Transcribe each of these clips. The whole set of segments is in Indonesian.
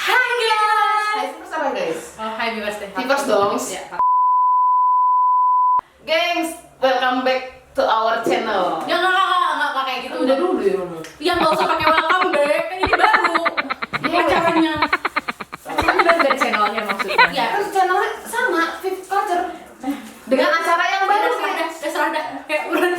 Hai guys. Hai Vivers apa guys? Oh, hai Vivers deh. Vivers dong. Ya. Gengs, welcome back to our channel. Ya enggak kayak gitu. Udah dulu ya Mama. Ya enggak usah pakai welcome back. Kan ini baru. Acaranya. Ini baru dari channelnya maksudnya. Ya, terus channelnya sama, Viv Culture. Dengan acara yang baru. Terserah dah. Kayak udah.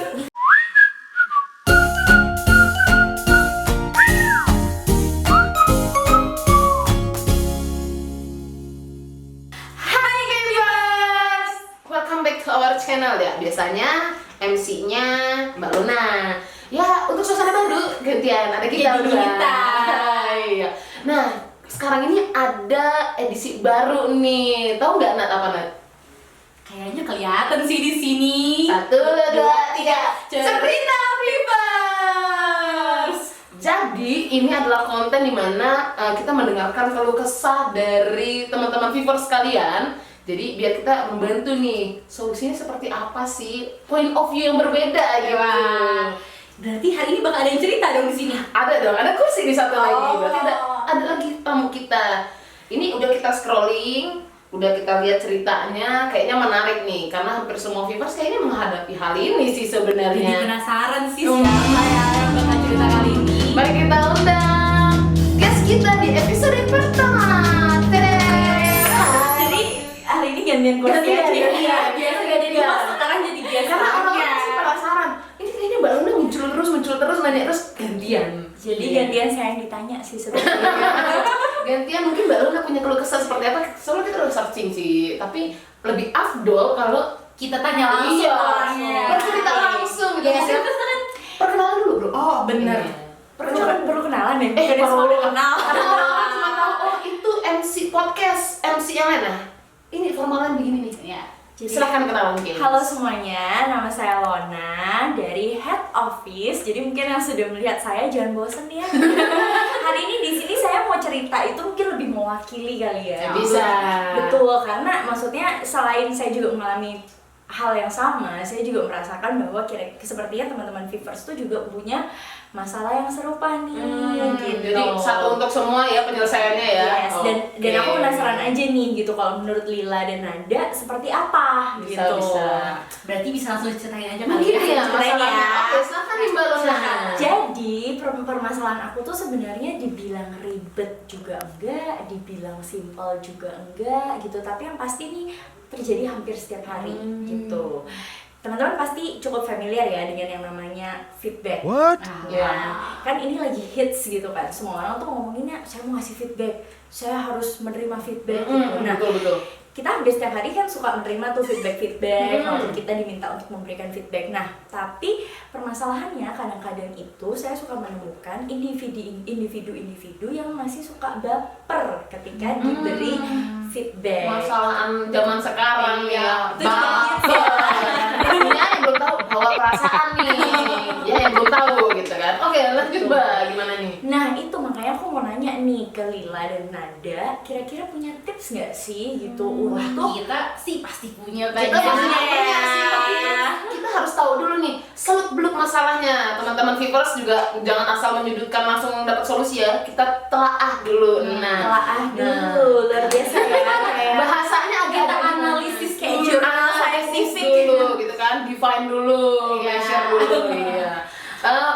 Hai Vivers, welcome back to our channel ya. Biasanya MC-nya Mbak Luna. Ya, untuk suasana baru gantian ada kita Ganti berdua. kita. Iya. Nah, sekarang ini ada edisi baru nih. Tahu nggak Nat apa Nat? Kayaknya kelihatan sih di sini. 1, 2, 3, Cerita Vivers. Jadi ini adalah konten dimana kita mendengarkan keluh kesah dari teman-teman Vivers sekalian. Jadi biar kita membantu nih solusinya seperti apa sih, point of view yang berbeda gitu. Wah. Berarti hari ini bakal ada yang cerita dong di sini. Ada dong, ada kursi di satu lagi. Berarti Oh. ada lagi tamu kita. Ini udah kita scrolling, udah kita lihat ceritanya, kayaknya menarik nih karena hampir semua Vivers kayaknya menghadapi hal ini sih Jadi sebenarnya. penasaran sih siapa yang bakal cerita kali ini. Mari kita undang guest kita di episode pertama. Jadi hari ini gantian kursi Gantian, aja. gantian. Iya, biasa gantian Iya. host, sekarang jadi guest Karena aja. orang-orang sih penasaran. Ini kayaknya Mbak Luna muncul terus, nanya terus gantian. Jadi Iya. gantian saya yang ditanya sih sebenarnya. Gantian mungkin Mbak Luna punya keluh kesah seperti apa? Soalnya kita udah searching sih, tapi lebih afdol kalau Kita tanya langsung iya, ke orangnya. bercerita langsung gitu. Iya, Maksudnya, kan perkenalan dulu bro. Oh, bener. Iya. perlu kenalan ya? Eh, Bukannya perlu. semua kenal. Karena orang-orang cuma tahu oh itu MC podcast, MC yang mana? Ini formalan begini nih. Ya. Jadi, Silahkan kenalan guys. halo semuanya, nama saya Lona dari Head Office. Jadi mungkin yang sudah melihat saya jangan bosen ya. Hari ini di sini saya mau cerita itu mungkin lebih mewakili kali ya. Bisa. Betul, karena maksudnya selain saya juga mengalami hal yang sama, saya juga merasakan bahwa sepertinya teman-teman Vivers tuh juga punya masalah yang serupa nih, gitu. Jadi satu untuk semua ya penyelesaiannya ya. Yes, dan Oke. aku penasaran aja nih gitu kalau menurut Lila dan Nada seperti apa Bisa, gitu. bisa. Berarti bisa langsung diceritain aja Mungkin kali ya ceritain masalahnya. ya. Oke, silakan nih Mbak Luna. Silakan. Jadi permasalahan aku tuh sebenarnya dibilang ribet juga enggak, dibilang simpel juga enggak gitu. Tapi yang pasti nih terjadi hampir setiap hari gitu. Teman-teman pasti cukup familiar ya dengan yang namanya feedback. What? Ya, kan ini lagi hits gitu kan. Semua orang tuh ngomonginnya saya mau ngasih feedback, saya harus menerima feedback gitu. Nah, Betul. kita hampir setiap hari kan suka menerima tuh feedback maupun kita diminta untuk memberikan feedback. Nah, tapi permasalahannya kadang-kadang itu saya suka menemukan individu yang masih suka baper ketika diberi feedback. Masalahan zaman sekarang ya. Itu juga hits ya. Ini yang belum tahu bawa perasaan nih. Ya yang belum tahu gitu kan. Oke, lanjut Mbak, gimana nih? Nah, itu makanya aku mau nanya nih ke Lila dan Nada, kira-kira punya tips nggak sih gitu Wah, untuk kita sih pasti punya Kita kayaknya. pasti ya. punya sih, tapi kita harus tahu dulu nih seluk beluk masalahnya. Teman-teman Vivers juga jangan asal menyudutkan langsung dapat solusi ya. Kita telaah dulu. telaah dulu, luar biasa ya kayak bahasanya agak kita ada analisis kayak dulu, jurnal analisis scientific dulu gitu kan, define dulu, Iya. measure dulu. Iya.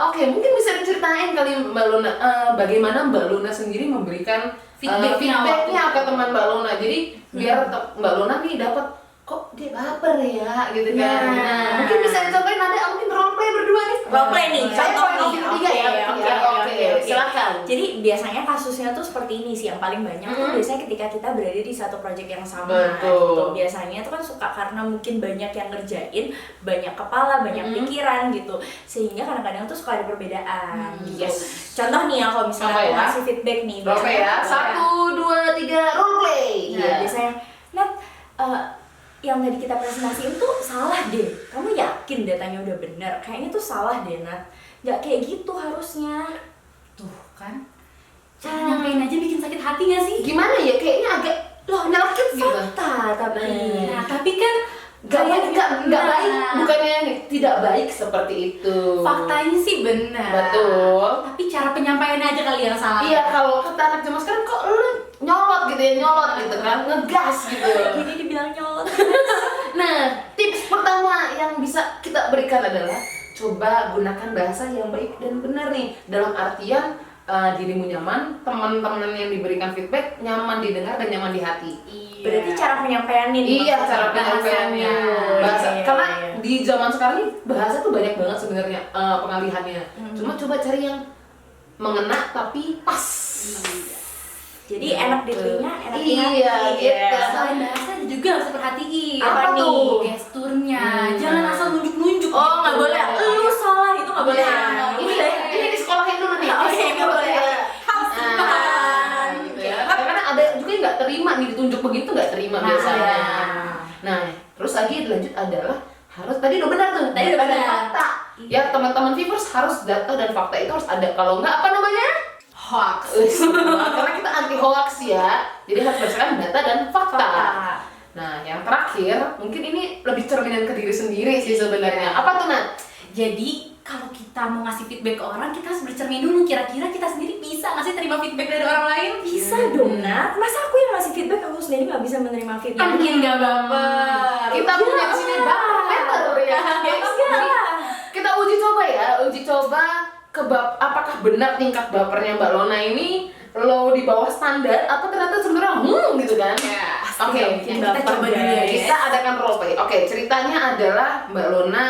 Oke, mungkin bisa diceritain kali Mbak Luna, bagaimana Mbak Luna sendiri memberikan feedbacknya ke teman Mbak Luna. Jadi biar Mbak Luna nih dapat kok dia baper ya gitu kan. Nah. Nah, mungkin bisa dicobain ada mungkin role play berdua nih. Role play nih, Saya contoh point of nih. view ketiga ya. Oke, oke. Silakan. Jadi biasanya kasusnya tuh seperti ini sih, yang paling banyak tuh biasanya ketika kita berada di satu project yang sama. Betul. Gitu. Biasanya tuh kan suka karena mungkin banyak yang ngerjain, banyak kepala, banyak pikiran gitu. Sehingga kadang-kadang tuh suka ada perbedaan gitu. Yes. Contoh nih ya kalau misalnya Apa aku ya? ngasih feedback nih, Role play ya. biasanya- 1, 2, 3 role play. Nah, Iya. biasanya, Nat, yang tadi kita presentasiin tuh salah deh. Kamu yakin datanya udah bener? Kayaknya tuh salah deh, Nat. Nggak kayak gitu harusnya. Tuh kan. Cara nyampein aja bikin sakit hati gak sih? Gimana ya, kayaknya agak loh nyelkit gitu. Fakta tapi. Nah, tapi kan Nggak baik, bukannya tidak baik seperti itu. faktanya sih benar. Betul. Tapi cara penyampaiannya aja kali yang salah. Iya, kalau kata anak zaman sekarang kok lu nyolot gitu kan, ngegas gitu. Gini dibilang nyolot. Nah, tips pertama yang bisa kita berikan adalah coba gunakan bahasa yang baik dan benar nih. Dalam artian dirimu nyaman, teman-teman yang diberikan feedback nyaman didengar dan nyaman di hati. Iya. Berarti cara penyampaiannya nih. Iya, maksudnya. cara penyampaiannya. Bahasanya. Bahasa, Iya, karena iya. di zaman sekarang ini bahasa tuh banyak banget sebenarnya pengalihannya. Cuma coba cari yang mengena tapi pas. Jadi enak di telinga, enak di Iya, hati. gitu. Selain bahasa juga harus perhatiin. Apa tuh? Gesturnya. Jangan asal nunjuk-nunjuk. Oh, nggak gitu. boleh. Lu salah, itu nggak boleh. Iya, ya. Ini di sekolahin dulu nih. Oh, iya, nggak boleh. Nah, gitu ya. Karena ada juga yang nggak terima nih ditunjuk begitu nggak terima Nah, biasanya. iya. Nah, terus lagi lanjut adalah harus tadi udah benar tuh. Tadi udah data dan benar. fakta. Ya teman-teman viewers harus data dan fakta itu harus ada. Kalau nggak apa namanya? Hoax. Karena kita anti hoax ya. Jadi harus berdasarkan data dan fakta. Fakta. Nah, yang terakhir mungkin ini lebih cerminan ke diri sendiri sih sebenarnya. Iya. Apa tuh Nat? Jadi kalau kita mau ngasih feedback ke orang, kita harus bercermin dulu kira-kira kita sendiri bisa nggak sih terima feedback dari orang lain? Bisa dong, Nat. Masa aku yang ngasih feedback, aku sendiri nggak bisa menerima feedback? Mungkin nggak baper. Kita punya di sini baper ya. Iya. Kita uji coba ya, uji coba apakah benar tingkat bapernya Mbak Lona ini low di bawah standar atau ternyata sebenarnya gitu kan? Ya, Oke, yang kita coba dulu ya, guys. kita adakan role play. Oke, ceritanya adalah Mbak Lona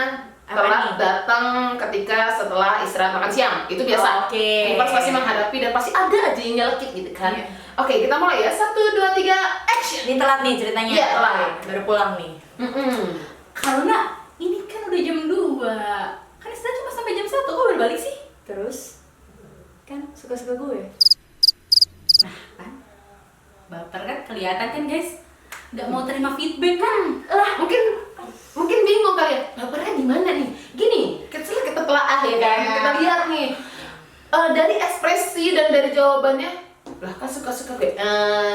Apa telah nih? datang ketika setelah istirahat makan siang. Itu biasa. Oke. Viewers pasti menghadapi dan pasti ada aja yang nyelekit gitu kan. Iya. Oke, kita mulai ya. 1, 2, 3, action. Ini telat nih ceritanya. Iya, telat. Baru pulang nih. Karena ini kan udah jam 2. Kan istirahat cuma sampai jam 1, kok baru balik sih? Terus kan suka-suka gue. Nah, kan baper kan kelihatan kan guys, nggak mau terima feedback kan. Lah, mungkin bingung kali ya. Bapernya di mana nih? Gini, kita telaah ya kan. Iya. Kita lihat nih. Dari ekspresi dan dari jawabannya, lah kan suka-suka gue.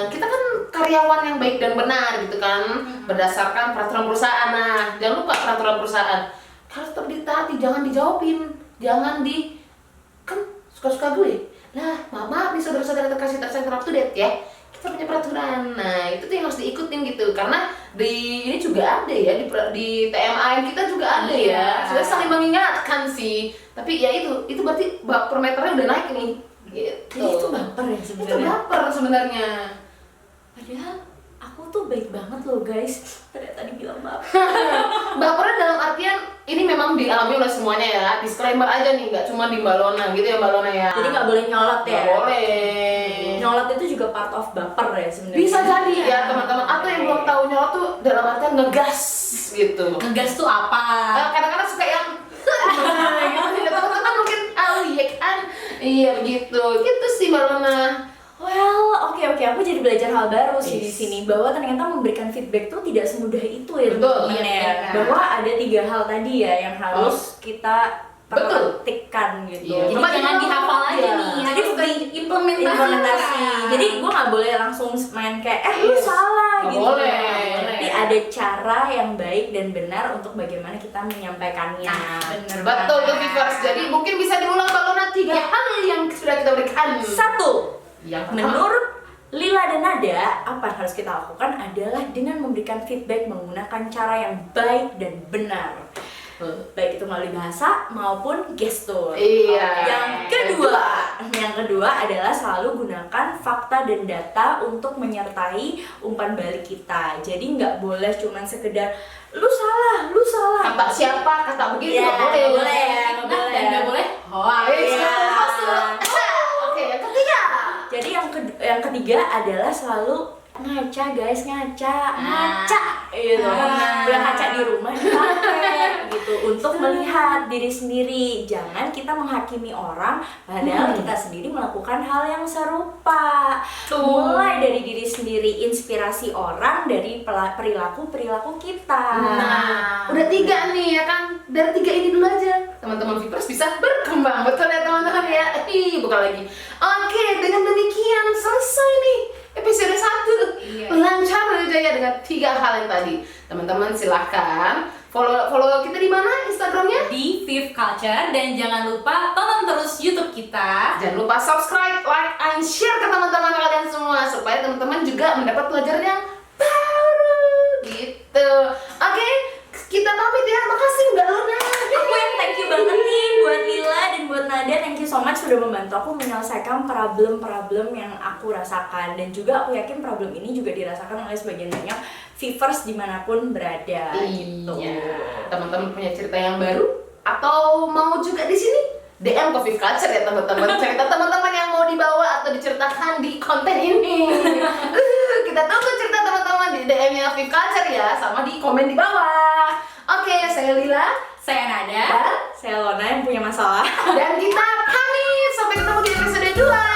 Kita kan karyawan yang baik dan benar gitu kan, berdasarkan peraturan perusahaan. Nah, jangan lupa peraturan perusahaan. Harus tetap ditaati, jangan dijawabin, jangan kan suka-suka gue. Nah, maaf nih saudara-saudara terkasih tersayang up to date ya. Kita punya peraturan. Nah, itu tuh yang harus diikutin gitu. Karena di ini juga ada ya di TMA kita juga ada ya. Iya. Sudah saling mengingatkan sih. Tapi ya itu berarti per meternya udah naik nih. Gitu. Jadi itu baper ya Itu sebenarnya. baper sebenarnya. Padahal aku tuh baik banget loh guys. Ternyata dibilang baper. Bapernya dalam artian ini memang dialami oleh semuanya ya. Disclaimer aja nih, nggak cuma di Mbak Lona gitu ya Mbak Lona ya. Jadi nggak boleh nyolot ya. Nggak boleh. Nyolot itu juga part of baper ya sebenarnya. Bisa jadi ya teman-teman. Atau yang belum tahu nyolot tuh dalam artian ngegas gitu. Ngegas tuh apa? Kadang-kadang suka yang gitu. Teman-teman mungkin iya kan. Iya begitu. Gitu sih Mbak Lona. Well, oke, aku jadi belajar hal baru sih di Yes. sini, bahwa ternyata memberikan feedback tuh tidak semudah itu ya Betul, teman-teman iya, ya. iya. Bahwa ada 3 hal tadi ya yang harus kita Betul. perhatikan gitu. Iya. Jadi Coba jangan kita dihafal aja Iya. nih, Jadi harus bukan diimplementasikan. implementasi. Jadi gue nggak boleh langsung main kayak lu Yes. salah Nggak gitu. boleh. Tapi ada cara yang baik dan benar untuk bagaimana kita menyampaikannya. Nah, bener Betul tuh banget. viewers. Jadi mungkin bisa diulang Mbak Lona 3 hal yang sudah kita berikan. 1. Yang pertama. Menurut Lila dan Nada, apa yang harus kita lakukan adalah dengan memberikan feedback menggunakan cara yang baik dan benar. Baik itu melalui bahasa maupun gestur. Iya. Yang kedua adalah selalu gunakan fakta dan data untuk menyertai umpan balik kita. Jadi nggak boleh cuman sekedar lu salah. Kata siapa, kata begitu Iya, nggak boleh. nggak boleh. Dan nggak boleh hoax. Iya. Oke, yang ketiga. Jadi yang ketiga adalah selalu ngaca guys, ngaca gitu. Udah ngaca di rumah dipakai gitu untuk melihat diri sendiri. Jangan kita menghakimi orang padahal kita sendiri melakukan hal yang serupa. Mulai dari diri sendiri, inspirasi orang dari perilaku kita. Nah, udah 3 nih ya kan. Dari 3 ini dulu aja teman-teman viewers bisa berkembang. Betul ya teman-teman ya. Bukan lagi. Oke, dengan demikian selesai nih episode 1. Iya. Lancar jaya dengan 3 hal yang tadi. Teman-teman silahkan follow kita di mana Instagramnya. Di Viv Culture, dan jangan lupa tonton terus YouTube kita. Jangan lupa subscribe, like, and share ke teman-teman kalian semua supaya teman-teman juga juga mendapat pelajaran yang baru gitu. Oke, kita pamit ya. Makasih Mbak Luna. Aku yang thank you banget nih buat Lila dan buat Nada, thank you so much sudah membantu aku menyelesaikan problem-problem yang aku rasakan, dan juga aku yakin problem ini juga dirasakan oleh sebagian banyak viewers dimanapun berada gitu. Teman-teman punya cerita yang baru atau mau juga di sini? DM ke Viv Culture ya teman-teman. Cerita teman-teman yang mau dibawa atau diceritakan di konten ini. Kita tunggu cerita teman-teman di DM-nya Viv Culture ya, sama di komen di bawah. Oke, saya Lila, Saya Nada. dan Saya Lona yang punya masalah. kita pamit. Sampai ketemu di episode 2.